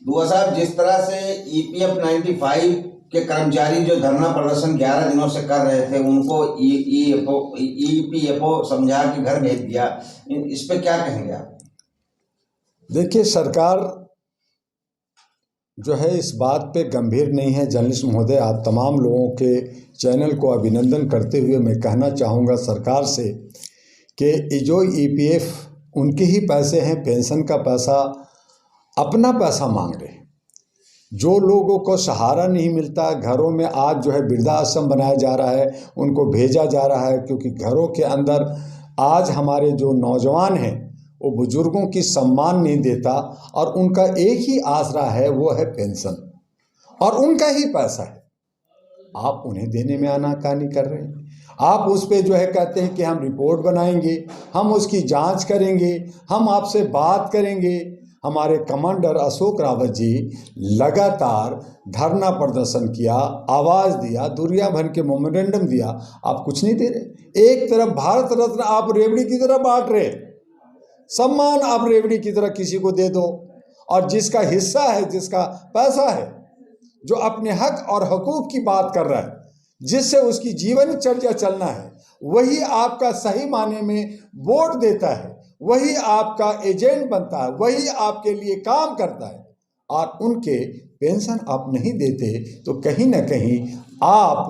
दुआ साहब, जिस तरह से ईपीएफ 95 के कर्मचारी जो धरना प्रदर्शन 11 दिनों से कर रहे थे, उनको ईपीएफओ समझा के घर भेज दिया, इस पे क्या कहेंगे आप? देखिए, सरकार जो है इस बात पे गंभीर नहीं है। जर्नलिस्ट महोदय, आप तमाम लोगों के चैनल को अभिनंदन करते हुए मैं कहना चाहूँगा सरकार से कि जो ईपीएफ उनके ही पैसे हैं, पेंशन का पैसा, अपना पैसा मांग रहे हैं। जो लोगों को सहारा नहीं मिलता, घरों में आज जो है वृद्धाश्रम बनाया जा रहा है, उनको भेजा जा रहा है, क्योंकि घरों के अंदर आज हमारे जो नौजवान हैं वो बुजुर्गों की सम्मान नहीं देता, और उनका एक ही आसरा है, वो है पेंशन, और उनका ही पैसा है। आप उन्हें देने में आनाकानी कर रहे हैं। आप उस पे जो है कहते हैं कि हम रिपोर्ट बनाएंगे, हम उसकी जांच करेंगे, हम आपसे बात करेंगे। हमारे कमांडर अशोक रावत जी लगातार धरना प्रदर्शन किया, आवाज़ दिया, दुनिया भर के मेमोरेंडम दिया, आप कुछ नहीं दे रहे। एक तरफ भारत रत्न आप रेवड़ी की तरह बांट रहे, सम्मान आप रेवड़ी की तरह किसी को दे दो, और जिसका हिस्सा है, जिसका पैसा है, जो अपने हक और हकूक़ की बात कर रहा है, जिससे उसकी जीवन चर्चा चलना है, वही आपका सही माने में वोट देता है, वही आपका एजेंट बनता है, वही आपके लिए काम करता है, और उनके पेंशन आप नहीं देते तो कहीं ना कहीं आप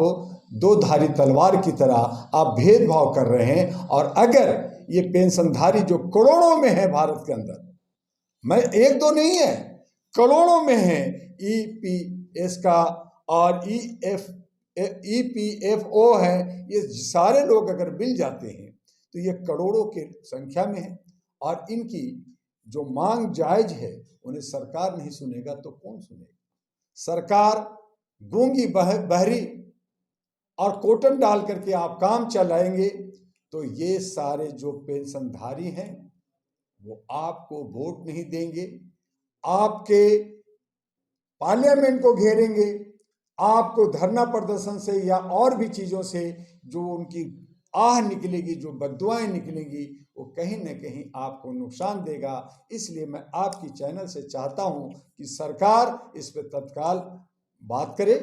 दो धारी तलवार की तरह आप भेदभाव कर रहे हैं। और अगर ये पेंशनधारी जो करोड़ों में है भारत के अंदर, मैं एक दो नहीं है, करोड़ों में है, ईपीएस का और ईपीएफओ है, ये सारे लोग अगर मिल जाते हैं तो ये करोड़ों की संख्या में है, और इनकी जो मांग जायज है उन्हें सरकार नहीं सुनेगा तो कौन सुनेगा? सरकार गूंगी बहरी और कोटन डाल करके आप काम चलाएंगे तो ये सारे जो पेंशनधारी हैं वो आपको वोट नहीं देंगे, आपके पार्लियामेंट को घेरेंगे, आपको धरना प्रदर्शन से या और भी चीज़ों से जो उनकी आह निकलेगी, जो बद्दुआएं निकलेंगी, वो कहीं न कहीं आपको नुकसान देगा। इसलिए मैं आपकी चैनल से चाहता हूं कि सरकार इस पर तत्काल बात करे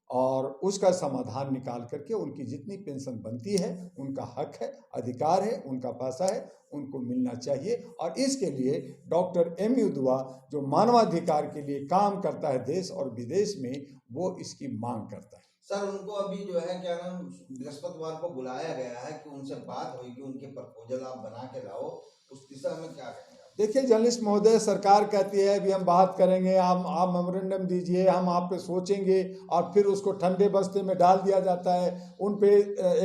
और उसका समाधान निकाल करके उनकी जितनी पेंशन बनती है, उनका हक है, अधिकार है, उनका पैसा है, उनको मिलना चाहिए। और इसके लिए डॉक्टर एमयू दुआ जो मानवाधिकार के लिए काम करता है देश और विदेश में, वो इसकी मांग करता है। सर, उनको अभी जो है क्या नाम बृहस्पतिवार को बुलाया गया है कि उनसे बात होगी, उनके प्रपोजल आप बना के लाओ, उस दिशा में क्या करेंगे? देखिए जर्नलिस्ट महोदय, सरकार कहती है अभी हम बात करेंगे, आप मेमोरेंडम दीजिए, हम आप पे सोचेंगे, और फिर उसको ठंडे बस्ते में डाल दिया जाता है, उन पे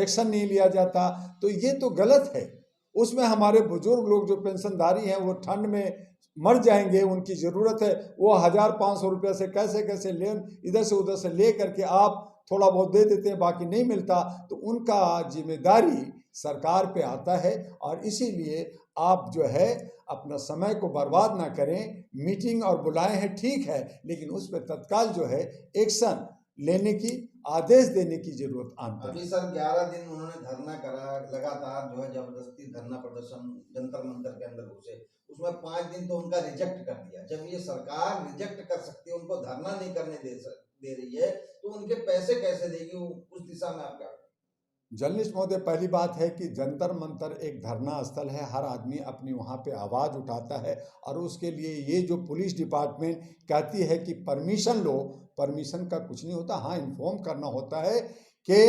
एक्शन नहीं लिया जाता, तो ये तो गलत है। उसमें हमारे बुजुर्ग लोग जो पेंशनधारी हैं वो ठंड में मर जाएंगे, उनकी ज़रूरत है, वो 1500 रुपये से कैसे कैसे ले इधर से उधर से ले करके आप थोड़ा बहुत दे देते हैं, बाकी नहीं मिलता, तो उनका जिम्मेदारी सरकार पे आता है। और इसीलिए आप जो है अपना समय को बर्बाद ना करें। मीटिंग और बुलाए हैं ठीक है, लेकिन उस पर तत्काल जो है एक्शन लेने की, आदेश देने की जरूरत आती है। अभी सर 11 दिन उन्होंने धरना करा, लगातार जो है जबरदस्ती धरना प्रदर्शन जंतर मंतर के अंदर घुसे, उसमें 5 दिन तो उनका रिजेक्ट कर दिया। जब ये सरकार रिजेक्ट कर सकती है, उनको धरना नहीं करने दे रही है, तो उनके पैसे कैसे देगी? उस दिशा में आप क्या? जर्नलिस्ट महोदय, पहली बात है कि जंतर मंतर एक धरना स्थल है, हर आदमी अपनी वहाँ पे आवाज़ उठाता है, और उसके लिए ये जो पुलिस डिपार्टमेंट कहती है कि परमिशन लो, परमिशन का कुछ नहीं होता। हाँ, इन्फॉर्म करना होता है कि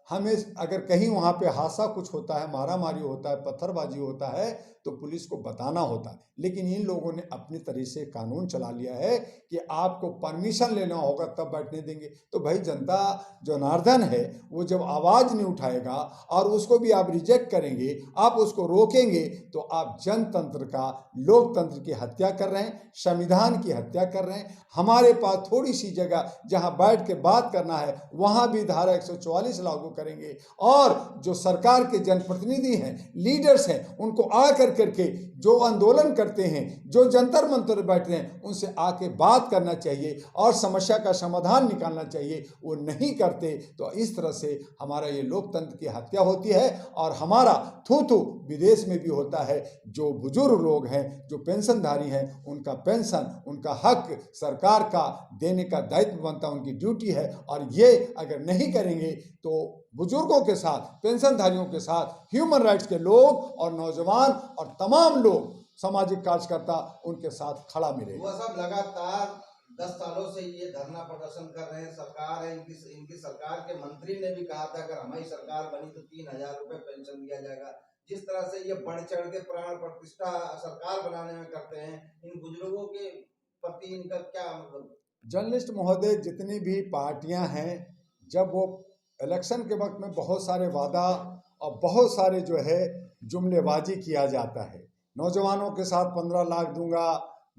हमें अगर कहीं वहाँ पे हादसा कुछ होता है, मारामारी होता है, पत्थरबाजी होता है, तो पुलिस को बताना होता है। लेकिन इन लोगों ने अपनी तरह से कानून चला लिया है कि आपको परमिशन लेना होगा तब बैठने देंगे। तो भाई, जनता जनार्दन है, वो जब आवाज़ नहीं उठाएगा और उसको भी आप रिजेक्ट करेंगे, आप उसको रोकेंगे, तो आप जनतंत्र का, लोकतंत्र की हत्या कर रहे हैं, संविधान की हत्या कर रहे हैं। हमारे पास थोड़ी सी जगह जहाँ बैठ के बात करना है, वहाँ भी धारा 144 लागू करेंगे, और जो सरकार के जनप्रतिनिधि हैं, लीडर्स हैं, उनको आकर करके जो आंदोलन करते हैं, जो जंतर मंतर बैठते हैं, उनसे आके बात करना चाहिए और समस्या का समाधान निकालना चाहिए। वो नहीं करते तो इस तरह से हमारा ये लोकतंत्र की हत्या होती है और हमारा थू विदेश में भी होता है। जो बुजुर्ग लोग हैं, जो पेंशनधारी हैं, उनका पेंशन, उनका हक सरकार का देने का दायित्व बनता है, उनकी ड्यूटी है। और ये अगर नहीं करेंगे तो बुजुर्गों के साथ, पेंशनधारियों के साथ ह्यूमन राइट्स के लोग और नौजवान और तमाम लोग, सामाजिक कार्यकर्ता उनके साथ खड़ा मिले। वो सब लगातार 10 सालों से ये धरना प्रदर्शन कर रहे हैं। सरकार है, इनकी सरकार के मंत्री ने भी कहा था अगर हमारी सरकार बनी तो 3,000 रुपए पेंशन दिया जाएगा। जिस तरह से ये बढ़ चढ़ के प्राण प्रतिष्ठा सरकार बनाने में करते हैं, इन बुजुर्गों के प्रति इनका क्या मतलब? जर्नलिस्ट महोदय, जितनी भी पार्टियां हैं, जब वो इलेक्शन के वक्त में बहुत सारे वादा और बहुत सारे जो है जुमलेबाजी किया जाता है, नौजवानों के साथ 15 लाख दूंगा,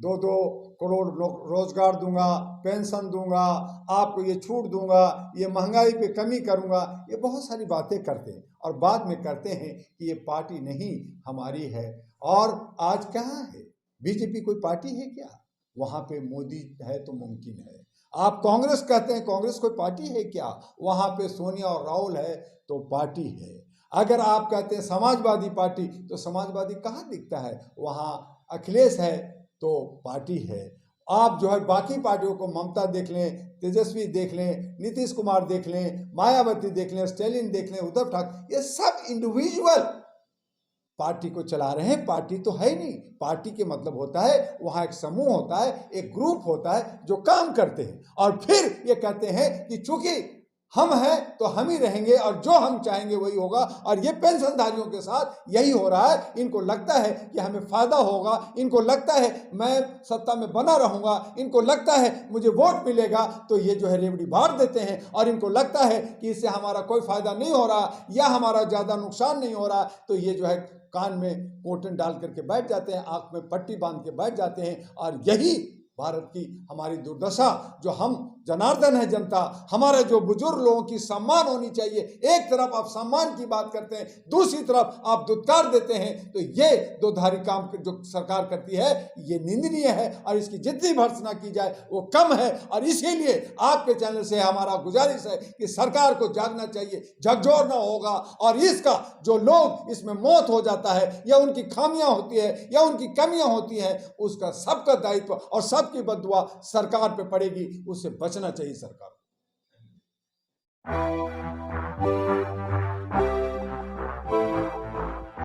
2-2 करोड़ रोजगार दूंगा, पेंशन दूंगा, आपको ये छूट दूंगा, ये महंगाई पे कमी करूंगा, ये बहुत सारी बातें करते हैं और बाद में करते हैं कि ये पार्टी नहीं हमारी है। और आज कहाँ है बीजेपी? कोई पार्टी है क्या? वहाँ पे मोदी है तो मुमकिन है। आप कांग्रेस कहते हैं, कांग्रेस कोई पार्टी है क्या? वहाँ पे सोनिया और राहुल है तो पार्टी है। अगर आप कहते हैं समाजवादी पार्टी, तो समाजवादी कहाँ दिखता है? वहाँ अखिलेश है तो पार्टी है। आप जो है बाकी पार्टियों को, ममता देख लें, तेजस्वी देख लें, नीतीश कुमार देख लें, मायावती देख लें, स्टालिन देख लें, उद्धव ठाकरे, ये सब इंडिविजुअल पार्टी को चला रहे हैं। पार्टी तो है ही नहीं। पार्टी के मतलब होता है वहाँ एक समूह होता है, एक ग्रुप होता है जो काम करते हैं और फिर ये कहते हैं कि चूंकि हम हैं तो हम ही रहेंगे और जो हम चाहेंगे वही होगा। और ये पेंशनधारियों के साथ यही हो रहा है। इनको लगता है कि हमें फायदा होगा, इनको लगता है मैं सत्ता में बना रहूंगा, इनको लगता है मुझे वोट मिलेगा, तो ये जो है रेवड़ी बांट देते हैं। और इनको लगता है कि इससे हमारा कोई फायदा नहीं हो रहा या हमारा ज़्यादा नुकसान नहीं हो रहा, तो ये जो है कान में कोटन डाल करके बैठ जाते हैं, आंख में पट्टी बांध के बैठ जाते हैं। और यही भारत की हमारी दुर्दशा, जो हम जनार्दन है जनता, हमारे जो बुजुर्ग लोगों की सम्मान होनी चाहिए, एक तरफ आप सम्मान की बात करते हैं, दूसरी तरफ आप दुत्कार देते हैं, तो ये दोधारी काम जो सरकार करती है ये निंदनीय है और इसकी जितनी भर्त्सना की जाए वो कम है। और इसीलिए आपके चैनल से हमारा गुजारिश है कि सरकार को जागना चाहिए, झकझोरना होगा। और इसका जो लोग इसमें मौत हो जाता है या उनकी खामियां होती है या उनकी कमियां होती हैं, उसका सबका दायित्व और सबकी बददुआ सरकार पे पड़ेगी। उससे बचना चाहिए सरकार को।